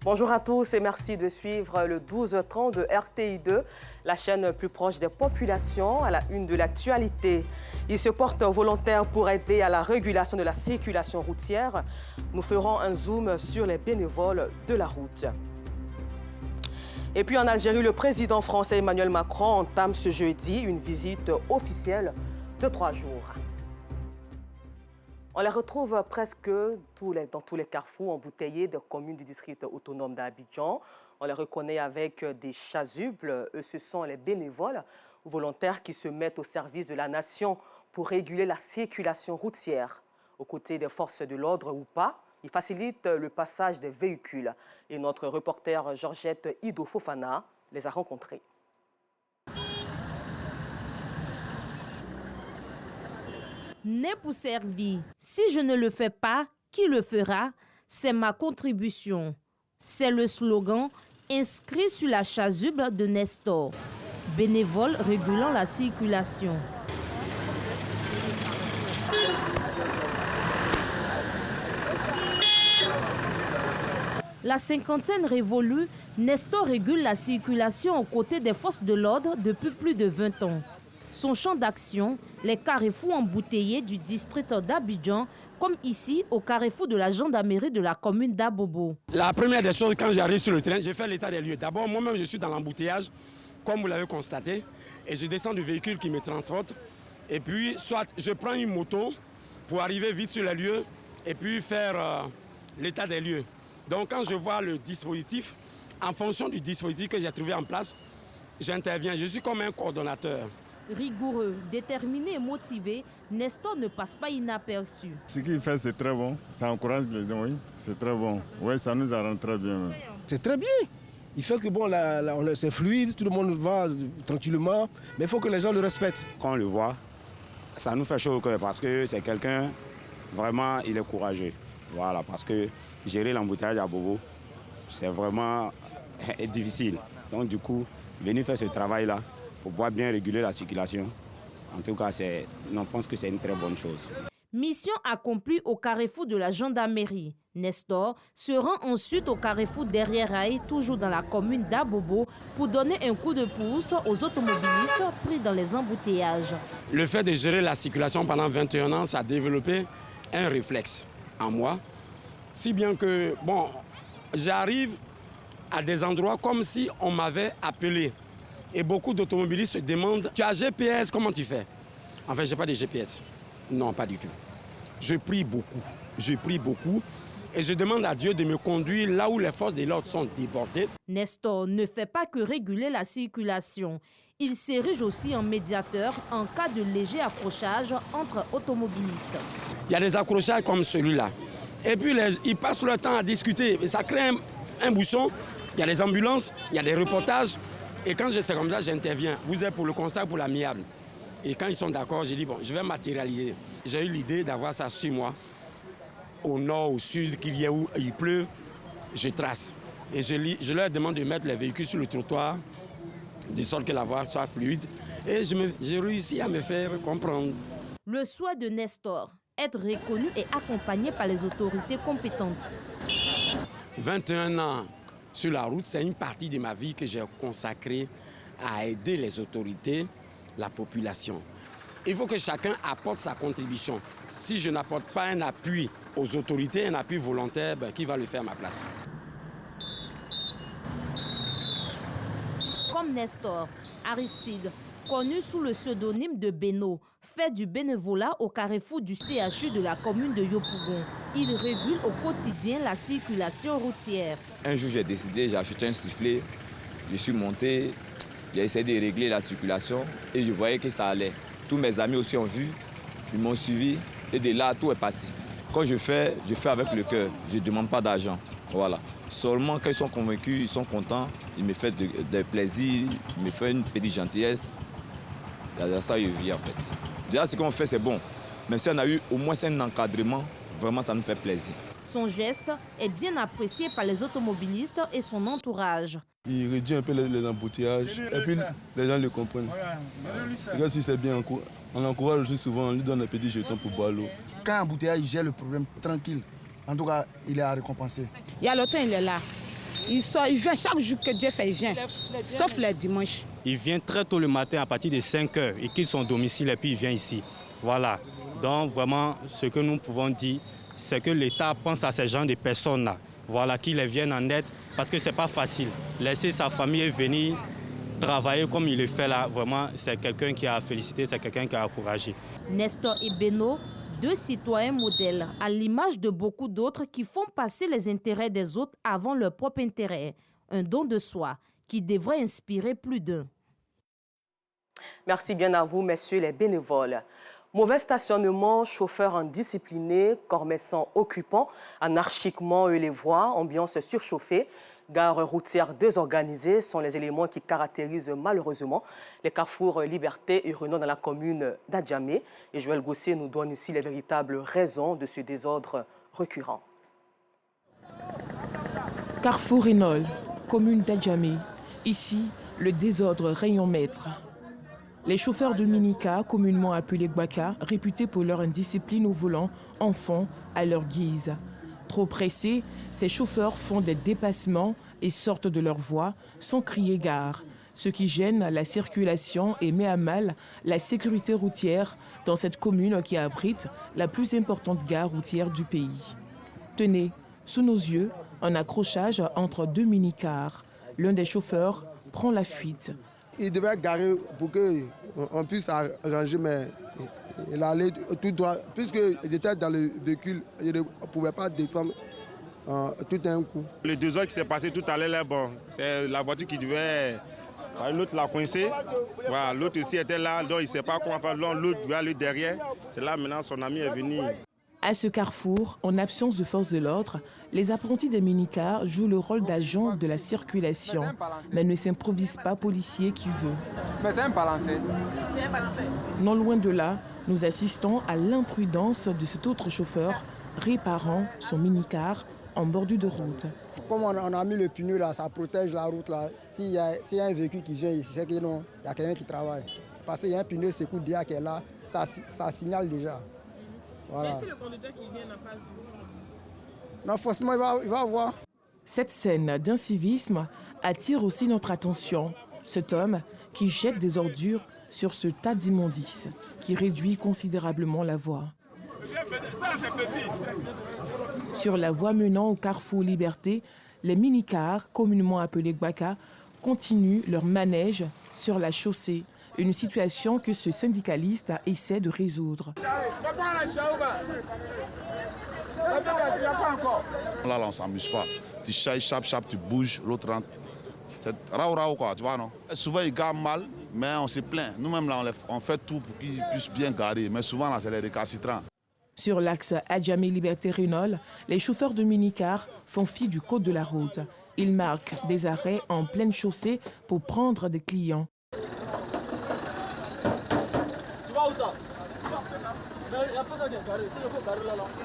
Bonjour à tous et merci de suivre le 12h30 de RTI2, la chaîne plus proche des populations à la une de l'actualité. Ils se portent volontaires pour aider à la régulation de la circulation routière. Nous ferons un zoom sur les bénévoles de la route. Et puis en Algérie, le président français Emmanuel Macron entame ce jeudi une visite officielle de 3 jours. On les retrouve presque dans tous les carrefours embouteillés des communes du district autonome d'Abidjan. On les reconnaît avec des chasubles. Eux, ce sont les bénévoles ou volontaires qui se mettent au service de la nation pour réguler la circulation routière. Aux côtés des forces de l'ordre ou pas, ils facilitent le passage des véhicules. Et notre reporter Georgette Ido Fofana les a rencontrés. Né pour servir. Si je ne le fais pas, qui le fera? C'est ma contribution. C'est le slogan inscrit sur la chasuble de Nestor, bénévole régulant la circulation. La cinquantaine révolue, Nestor régule la circulation aux côtés des forces de l'ordre depuis plus de 20 ans. Son champ d'action, les carrefours embouteillés du district d'Abidjan, comme ici au carrefour de la gendarmerie de la commune d'Abobo. La première des choses, quand j'arrive sur le terrain, je fais l'état des lieux. D'abord, moi-même, je suis dans l'embouteillage, comme vous l'avez constaté, et je descends du véhicule qui me transporte. Et puis, soit je prends une moto pour arriver vite sur les lieux et puis faire l'état des lieux. Donc, quand je vois le dispositif, en fonction du dispositif que j'ai trouvé en place, j'interviens. Je suis comme un coordonnateur. Rigoureux, déterminé et motivé, Nestor ne passe pas inaperçu. Ce qu'il fait, c'est très bon. Ça encourage les gens, oui. C'est très bon. Oui, ça nous arrange très bien. C'est très bien. Il fait que bon, c'est fluide, tout le monde va tranquillement, mais il faut que les gens le respectent. Quand on le voit, ça nous fait chaud au cœur parce que c'est quelqu'un, vraiment, il est courageux. Voilà, parce que gérer l'embouteillage à Bobo, c'est vraiment difficile. Donc du coup, venir faire ce travail-là, pour pouvoir bien réguler la circulation. En tout cas, on pense que c'est une très bonne chose. Mission accomplie au carrefour de la gendarmerie. Nestor se rend ensuite au carrefour derrière Rail, toujours dans la commune d'Abobo, pour donner un coup de pouce aux automobilistes pris dans les embouteillages. Le fait de gérer la circulation pendant 21 ans, ça a développé un réflexe en moi. Si bien que, bon, j'arrive à des endroits comme si on m'avait appelé. Et beaucoup d'automobilistes se demandent, tu as GPS, comment tu fais? En fait, je n'ai pas de GPS. Non, pas du tout. Je prie beaucoup et je demande à Dieu de me conduire là où les forces de l'ordre sont débordées. Nestor ne fait pas que réguler la circulation. Il s'érige aussi en médiateur en cas de léger accrochage entre automobilistes. Il y a des accrochages comme celui-là. Et puis, ils passent leur temps à discuter. Et ça crée un bouchon. Il y a des ambulances, il y a des reportages. Et quand c'est comme ça, j'interviens. Vous êtes pour le constat, pour l'amiable. Et quand ils sont d'accord, j'ai dit, bon, je vais matérialiser. J'ai eu l'idée d'avoir ça sur moi. Au nord, au sud, qu'il y ait où il pleut, je trace. Et je leur demande de mettre les véhicules sur le trottoir, de sorte que la voie soit fluide. Et j'ai réussi à me faire comprendre. Le souhait de Nestor, être reconnu et accompagné par les autorités compétentes. 21 ans sur la route, c'est une partie de ma vie que j'ai consacrée à aider les autorités, la population. Il faut que chacun apporte sa contribution. Si je n'apporte pas un appui aux autorités, un appui volontaire, qui va le faire à ma place? Comme Nestor, Aristide, connu sous le pseudonyme de Beno, fait du bénévolat au carrefour du CHU de la commune de Yopougon. Il régule au quotidien la circulation routière. Un jour, j'ai décidé, j'ai acheté un sifflet, je suis monté, j'ai essayé de régler la circulation et je voyais que ça allait. Tous mes amis aussi ont vu, ils m'ont suivi et de là, tout est parti. Quand je fais avec le cœur, je ne demande pas d'argent. Voilà. Seulement quand ils sont convaincus, ils sont contents, ils me font de plaisir, ils me font une petite gentillesse. C'est ça que je vis en fait. Déjà, ce qu'on fait, c'est bon. Même si on a eu au moins un encadrement, vraiment, ça nous fait plaisir. Son geste est bien apprécié par les automobilistes et son entourage. Il réduit un peu les embouteillages et puis les gens le comprennent. Regarde si c'est bien, on l'encourage aussi souvent, on lui donne un petit jeton pour boire l'eau. Quand l'embouteillage gère le problème tranquille, en tout cas, il est à récompenser. Il y a longtemps, il est là. Il sort, il vient chaque jour que Dieu fait, il vient, sauf les dimanches. Il vient très tôt le matin à partir de 5 heures, il quitte son domicile et puis il vient ici. Voilà, donc vraiment ce que nous pouvons dire, c'est que l'État pense à ces gens de personnes-là, voilà, qui les viennent en aide parce que ce n'est pas facile. Laisser sa famille et venir travailler comme il le fait là, vraiment c'est quelqu'un qui a félicité, c'est quelqu'un qui a encouragé. Nestor et Beno, 2 citoyens modèles, à l'image de beaucoup d'autres qui font passer les intérêts des autres avant leur propre intérêt. Un don de soi qui devrait inspirer plus d'un. Merci bien à vous, messieurs les bénévoles. Mauvais stationnement, chauffeurs indisciplinés, commerçants occupants, anarchiquement les voies, ambiance surchauffée, gares routières désorganisées sont les éléments qui caractérisent malheureusement les carrefours Liberté et Renault dans la commune d'Adjamé. Et Joël Gossier nous donne ici les véritables raisons de ce désordre récurrent. Carrefour Renault, commune d'Adjamé. Ici, le désordre règne en maître. Les chauffeurs de minicar, communément appelés Gbaka, réputés pour leur indiscipline au volant, en font à leur guise. Trop pressés, ces chauffeurs font des dépassements et sortent de leur voie sans crier gare, ce qui gêne la circulation et met à mal la sécurité routière dans cette commune qui abrite la plus importante gare routière du pays. Tenez, sous nos yeux, un accrochage entre 2 minicars. L'un des chauffeurs prend la fuite. Il devait garer pour qu'on puisse arranger, mais il allait tout droit. Puisque j'étais dans le véhicule, je ne pouvais pas descendre tout d'un coup. Le 2 heures qui s'est passé tout à l'heure, bon, c'est la voiture qui devait... L'autre l'a coincé, voilà, l'autre aussi était là, donc il ne sait pas comment faire, l'autre devait aller derrière. C'est là maintenant son ami est venu. À ce carrefour, en absence de force de l'ordre, les apprentis des minicars jouent le rôle d'agents de la circulation, mais ne s'improvisent pas policiers qui veut. Mais c'est un balancé. Non loin de là, nous assistons à l'imprudence de cet autre chauffeur réparant son minicar en bordure de route. Comme on a mis le pneu là, ça protège la route là. S'il y a un véhicule qui vient ici, c'est qu'il y a quelqu'un qui travaille. Parce qu'il y a un pneu secours déjà qui est là, ça signale déjà. Voilà. Mais si le conducteur qui vient n'a pas vu? Non, forcément, il va voir. Cette scène d'incivisme attire aussi notre attention. Cet homme qui jette des ordures sur ce tas d'immondices qui réduit considérablement la voie. Sur la voie menant au carrefour Liberté, les minicars, communément appelés Gbaka, continuent leur manège sur la chaussée. Une situation que ce syndicaliste essaie de résoudre. Là, on ne s'amuse pas. Tu chailles, chap, tu bouges, l'autre rentre. C'est rao quoi, tu vois, non? Souvent, ils garent mal, mais on se plaint. Nous-mêmes, là, on fait tout pour qu'ils puissent bien garer. Mais souvent, là, c'est les récalcitrants. Sur l'axe Adjamé-Liberté-Renault, les chauffeurs de minicar font fi du code de la route. Ils marquent des arrêts en pleine chaussée pour prendre des clients.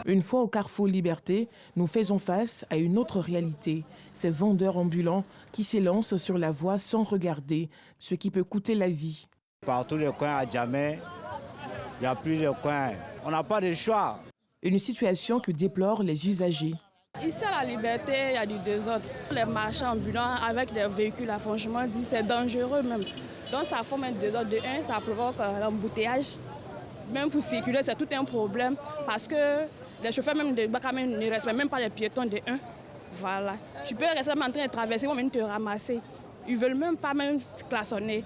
Une fois au carrefour Liberté, nous faisons face à une autre réalité. Ces vendeurs ambulants qui s'élancent sur la voie sans regarder, ce qui peut coûter la vie. Par tous les coins à Djamé, il y a plusieurs coins. On n'a pas de choix. Une situation que déplorent les usagers. Ici à la Liberté, il y a du désordre. Les marchands ambulants avec des véhicules, là, franchement, c'est dangereux même. Donc ça forme un désordre de 1, ça provoque l'embouteillage. Même pour circuler, c'est tout un problème parce que les chauffeurs même de Gbaka ne respectent même pas les piétons de 1. Voilà. Tu peux rester en train de traverser, ils vont même te ramasser. Ils ne veulent même pas klaxonner.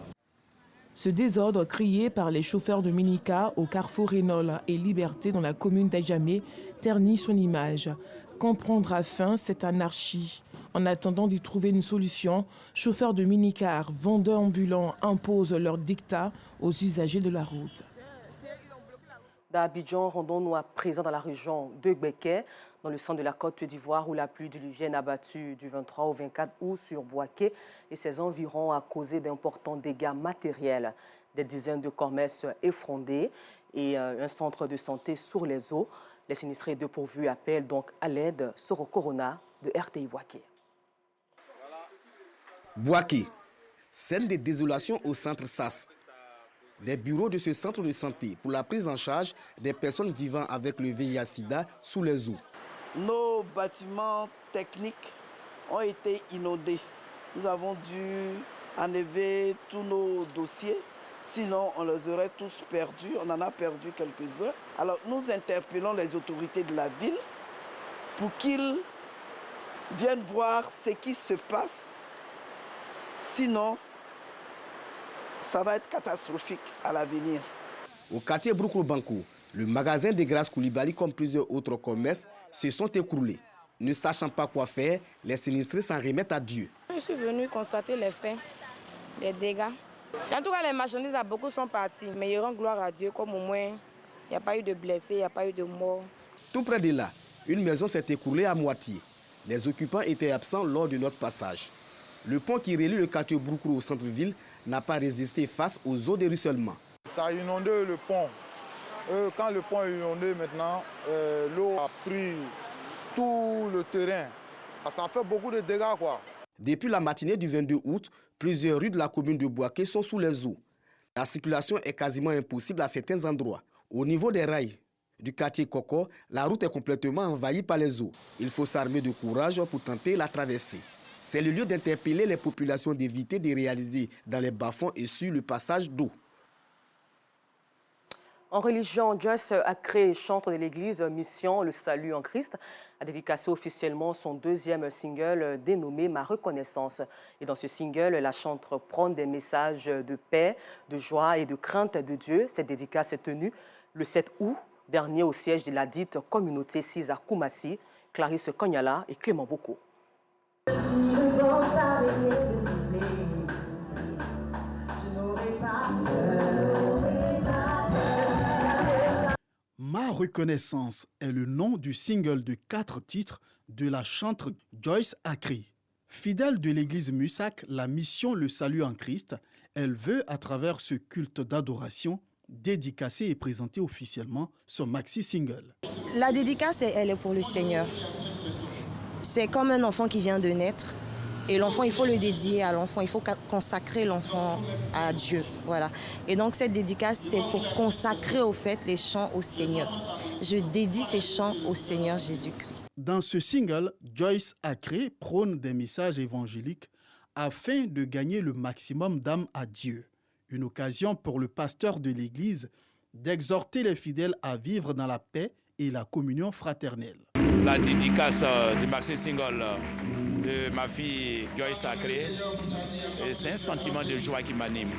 Ce désordre crié par les chauffeurs de minicar au carrefour Renault et Liberté dans la commune d'Adjamé ternit son image. Quand prendra fin cette anarchie? En attendant d'y trouver une solution, chauffeurs de minicar, vendeurs ambulants imposent leur dictat aux usagers de la route. D'Abidjan, rendons-nous à présent dans la région de Gbeke, dans le centre de la Côte d'Ivoire, où la pluie diluvienne a battu du 23 au 24 août sur Bouaké et ses environs a causé d'importants dégâts matériels. Des dizaines de commerces effondrés et un centre de santé sur les eaux. Les sinistrés dépourvus appellent donc à l'aide Soro Corona de RTI Bouaké. Bouaké, scène de désolation au centre SAS. Des bureaux de ce centre de santé pour la prise en charge des personnes vivant avec le VIH-Sida sous les eaux. Nos bâtiments techniques ont été inondés. Nous avons dû enlever tous nos dossiers, sinon on les aurait tous perdus. On en a perdu quelques-uns. Alors nous interpellons les autorités de la ville pour qu'ils viennent voir ce qui se passe. Sinon, ça va être catastrophique à l'avenir. Au quartier Broukoulo-Banko, le magasin de Grâce Koulibaly, comme plusieurs autres commerces, se sont écroulés. Ne sachant pas quoi faire, les sinistrés s'en remettent à Dieu. Je suis venu constater les faits, les dégâts. En tout cas, les marchandises, beaucoup sont partis. Mais ils rendent gloire à Dieu, comme au moins, il n'y a pas eu de blessés, il n'y a pas eu de morts. Tout près de là, une maison s'est écroulée à moitié. Les occupants étaient absents lors de notre passage. Le pont qui relie le quartier Broukoulo au centre-ville n'a pas résisté face aux eaux de ruissellement. Ça a inondé le pont. Quand le pont est inondé maintenant, l'eau a pris tout le terrain. Ça a fait beaucoup de dégâts, quoi. Depuis la matinée du 22 août, plusieurs rues de la commune de Bouaké sont sous les eaux. La circulation est quasiment impossible à certains endroits. Au niveau des rails du quartier Koko, la route est complètement envahie par les eaux. Il faut s'armer de courage pour tenter la traversée. C'est le lieu d'interpeller les populations d'éviter de réaliser dans les bas-fonds et sur le passage d'eau. En religion, Joyce Acré, chantre de l'église Mission Le Salut en Christ, a dédicacé officiellement son deuxième single dénommé Ma Reconnaissance. Et dans ce single, la chanteuse prône des messages de paix, de joie et de crainte de Dieu. Cette dédicace est tenue le 7 août dernier au siège de la dite communauté 6 à Koumassi. Clarisse Kognala et Clément Boko. Ma Reconnaissance est le nom du single de 4 titres de la chanteuse Joyce Acré. Fidèle de l'église Musac, la mission Le Salut en Christ, elle veut, à travers ce culte d'adoration, dédicacer et présenter officiellement son maxi-single. La dédicace, elle est pour le Seigneur. C'est comme un enfant qui vient de naître. Et l'enfant, il faut le dédier à l'enfant, il faut consacrer l'enfant à Dieu. Voilà. Et donc cette dédicace, c'est pour consacrer au fait les chants au Seigneur. Je dédie ces chants au Seigneur Jésus-Christ. Dans ce single, Joyce Acré prône des messages évangéliques afin de gagner le maximum d'âmes à Dieu. Une occasion pour le pasteur de l'Église d'exhorter les fidèles à vivre dans la paix et la communion fraternelle. La dédicace du maxi-single de ma fille Joyce Acré, c'est un sentiment de joie qui m'anime.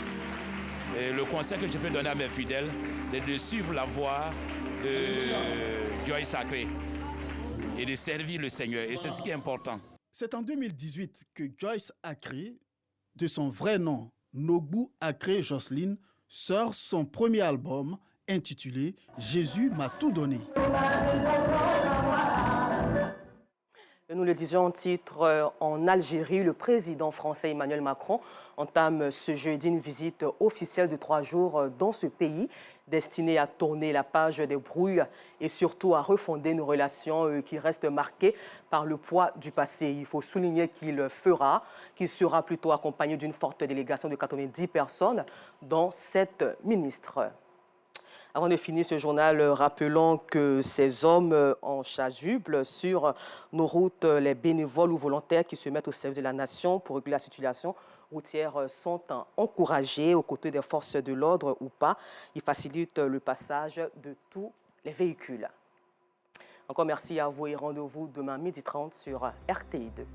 Le conseil que je peux donner à mes fidèles, c'est de suivre la voie de Joyce Acré et de servir le Seigneur. Et c'est ce qui est important. C'est en 2018 que Joyce Acré, de son vrai nom, Nogbu Acré Jocelyne, sort son premier album intitulé « Jésus m'a tout donné ». Nous le disions en titre, en Algérie, le président français Emmanuel Macron entame ce jeudi une visite officielle de 3 jours dans ce pays, destinée à tourner la page des brouilles et surtout à refonder nos relations qui restent marquées par le poids du passé. Il faut souligner qu'il sera plutôt accompagné d'une forte délégation de 90 personnes, dont 7 ministres. Avant de finir ce journal, rappelons que ces hommes en chasuble sur nos routes, les bénévoles ou volontaires qui se mettent au service de la nation pour réguler la situation routière sont encouragés aux côtés des forces de l'ordre ou pas. Ils facilitent le passage de tous les véhicules. Encore merci à vous et rendez-vous demain 12h30 sur RTI2.